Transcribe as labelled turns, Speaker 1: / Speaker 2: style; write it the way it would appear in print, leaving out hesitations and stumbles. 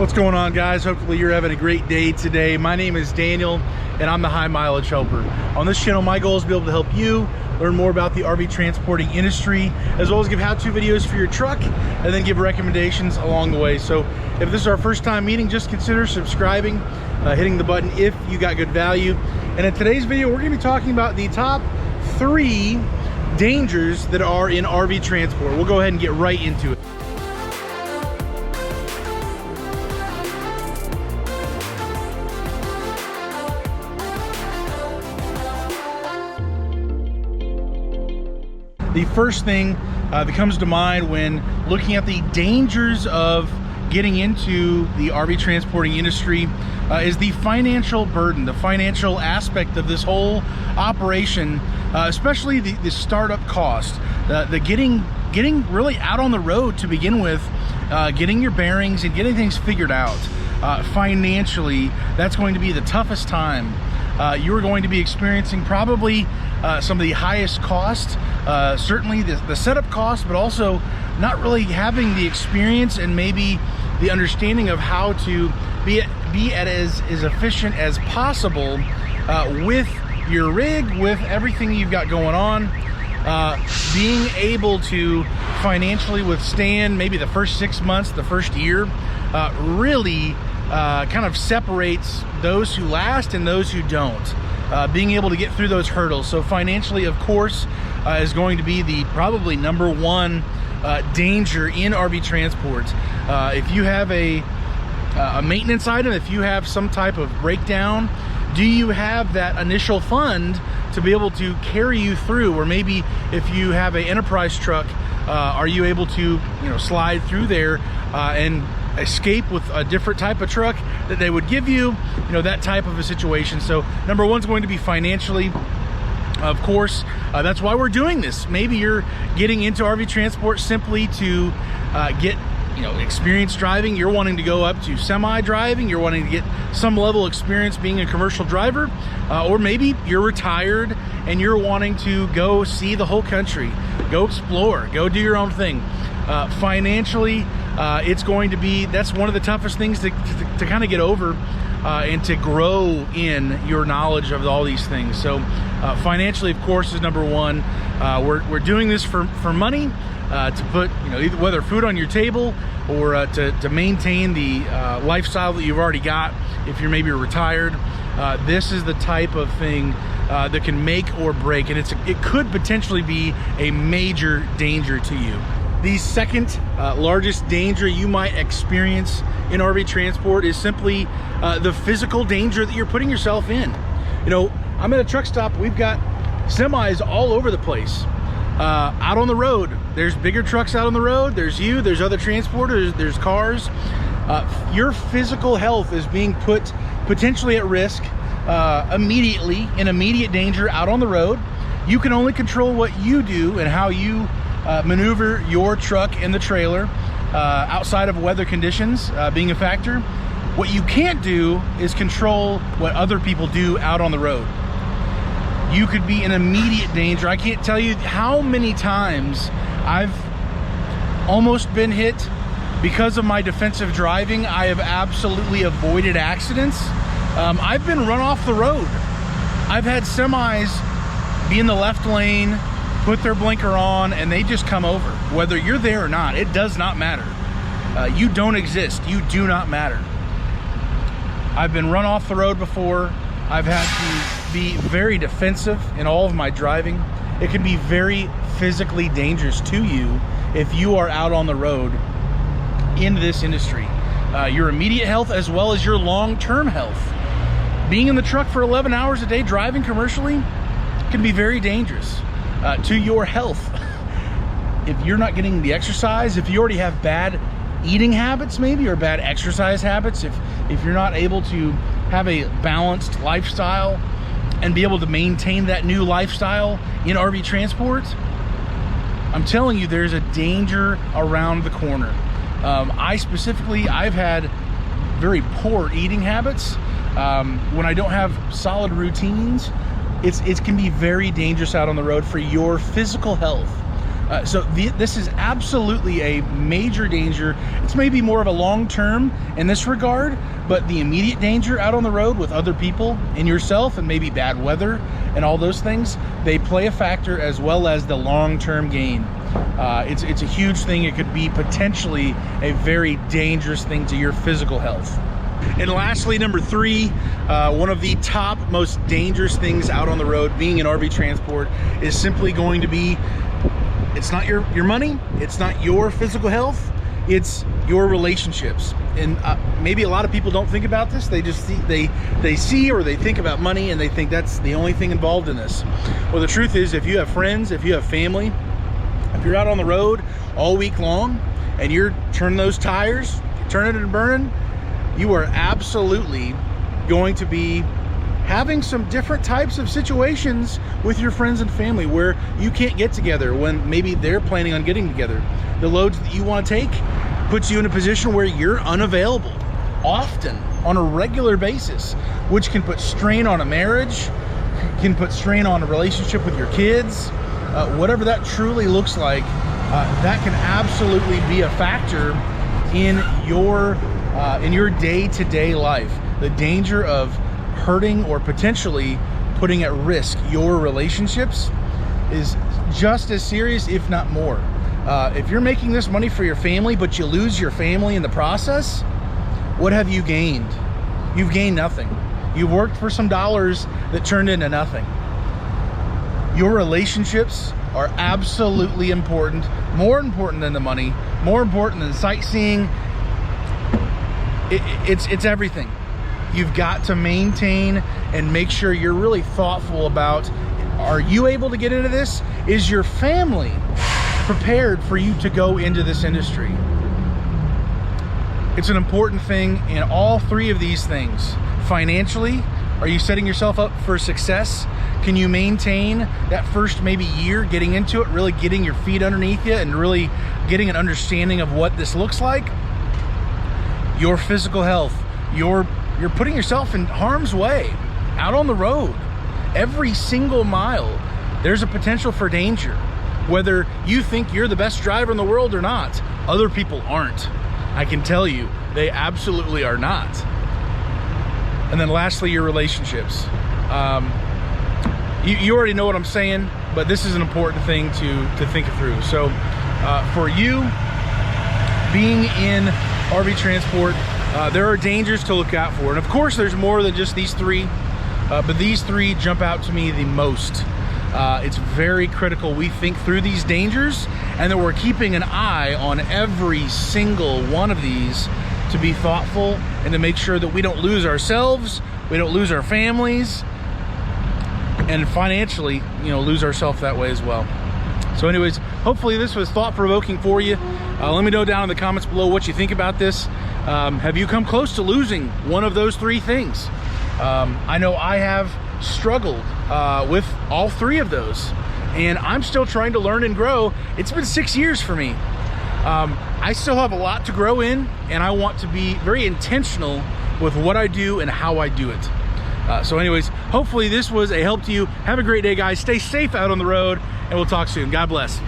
Speaker 1: What's going on, guys? Hopefully you're having a great day today. My name is Daniel and I'm the High Mileage Helper. On this channel, my goal is to be able to help you learn more about the RV transporting industry, as well as give how-to videos for your truck and then give recommendations along the way. So if this is our first time meeting, just consider subscribing, hitting the button if you got good value. And in today's video, we're going to be talking about the top 3 dangers that are in RV transport. We'll go ahead and get right into it. The first thing that comes to mind when looking at the dangers of getting into the RV transporting industry is the financial burden, the financial aspect of this whole operation, especially the startup cost, the getting really out on the road to begin with, getting your bearings and getting things figured out. Financially, that's going to be the toughest time. You're going to be experiencing probably some of the highest cost, certainly the setup cost, but also not really having the experience and maybe the understanding of how to be as efficient as possible with your rig, with everything you've got going on. Being able to financially withstand maybe the first 6 months, the first year, really kind of separates those who last and those who don't. Being able to get through those hurdles. So financially, of course, is going to be the probably #1 danger in RV transport. If you have a maintenance item, if you have some type of breakdown, do you have that initial fund to be able to carry you through? Or maybe if you have an enterprise truck, are you able to slide through there and escape with a different type of truck that they would give you, that type of a situation. So #1 is going to be financially, of course. That's why we're doing this. Maybe you're getting into RV transport simply to get experience driving. You're wanting to go up to semi driving. You're wanting to get some level of experience being a commercial driver, or maybe you're retired and you're wanting to go see the whole country, go explore, go do your own thing. Financially, it's going to be, that's one of the toughest things to kind of get over and to grow in your knowledge of all these things. So financially, of course, is #1. We're doing this for money, to put either whether food on your table or to maintain the lifestyle that you've already got. If you're maybe retired, this is the type of thing that can make or break, and it could potentially be a major danger to you. The second largest danger you might experience in RV transport is simply the physical danger that you're putting yourself in. I'm at a truck stop. We've got semis all over the place, out on the road. There's bigger trucks out on the road. There's other transporters, there's cars. Your physical health is being put potentially at risk immediately, in immediate danger out on the road. You can only control what you do and how you maneuver your truck and the trailer outside of weather conditions being a factor. What you can't do is control what other people do out on the road. You could be in immediate danger. I can't tell you how many times I've almost been hit because of my defensive driving. I have absolutely avoided accidents. I've been run off the road. I've had semis be in the left lane, put their blinker on, and they just come over. Whether you're there or not, it does not matter. You don't exist. You do not matter. I've been run off the road before. I've had to be very defensive in all of my driving. It can be very physically dangerous to you if you are out on the road in this industry. Your immediate health as well as your long-term health. Being in the truck for 11 hours a day driving commercially can be very dangerous to your health. If you're not getting the exercise, if you already have bad eating habits maybe, or bad exercise habits, if you're not able to have a balanced lifestyle and be able to maintain that new lifestyle in RV transport, I'm telling you, there's a danger around the corner. I've had very poor eating habits. When I don't have solid routines, it can be very dangerous out on the road for your physical health. This is absolutely a major danger. It's maybe more of a long-term in this regard, but the immediate danger out on the road with other people and yourself, and maybe bad weather and all those things, they play a factor, as well as the long-term gain. It's a huge thing. It could be potentially a very dangerous thing to your physical health. And lastly, number 3, one of the top most dangerous things out on the road being in RV transport is simply going to be, it's not your money, it's not your physical health, it's your relationships. And maybe a lot of people don't think about this. They just see or they think about money, and they think that's the only thing involved in this. Well, the truth is, if you have friends, if you have family, if you're out on the road all week long and you're turning those tires, turning and burning, you are absolutely going to be having some different types of situations with your friends and family where you can't get together when maybe they're planning on getting together. The loads that you want to take puts you in a position where you're unavailable often on a regular basis, which can put strain on a marriage, can put strain on a relationship with your kids, whatever that truly looks like. That can absolutely be a factor in your day-to-day life. The danger of hurting or potentially putting at risk your relationships is just as serious, if not more. If you're making this money for your family, but you lose your family in the process, what have you gained? You've gained nothing. You've worked for some dollars that turned into nothing. Your relationships are absolutely important, more important than the money, more important than sightseeing. It's everything. You've got to maintain and make sure you're really thoughtful about, are you able to get into this? Is your family prepared for you to go into this industry? It's an important thing in all 3 of these things. Financially, are you setting yourself up for success? Can you maintain that first maybe year getting into it, really getting your feet underneath you and really getting an understanding of what this looks like? Your physical health, you're putting yourself in harm's way out on the road. Every single mile, there's a potential for danger. Whether you think you're the best driver in the world or not, other people aren't. I can tell you, they absolutely are not. And then lastly, your relationships. You already know what I'm saying, but this is an important thing to think through. So for you being in RV transport, there are dangers to look out for. And of course, there's more than just these 3, but these 3 jump out to me the most. It's very critical we think through these dangers, and that we're keeping an eye on every single one of these to be thoughtful and to make sure that we don't lose ourselves, we don't lose our families, and financially, lose ourselves that way as well. So anyways, hopefully this was thought-provoking for you. Let me know down in the comments below what you think about this. Have you come close to losing one of those 3 things? I know I have struggled with all 3 of those, and I'm still trying to learn and grow. It's been 6 years for me. I still have a lot to grow in, and I want to be very intentional with what I do and how I do it. So anyways, hopefully this was a help to you. Have a great day, guys. Stay safe out on the road, and we'll talk soon. God bless.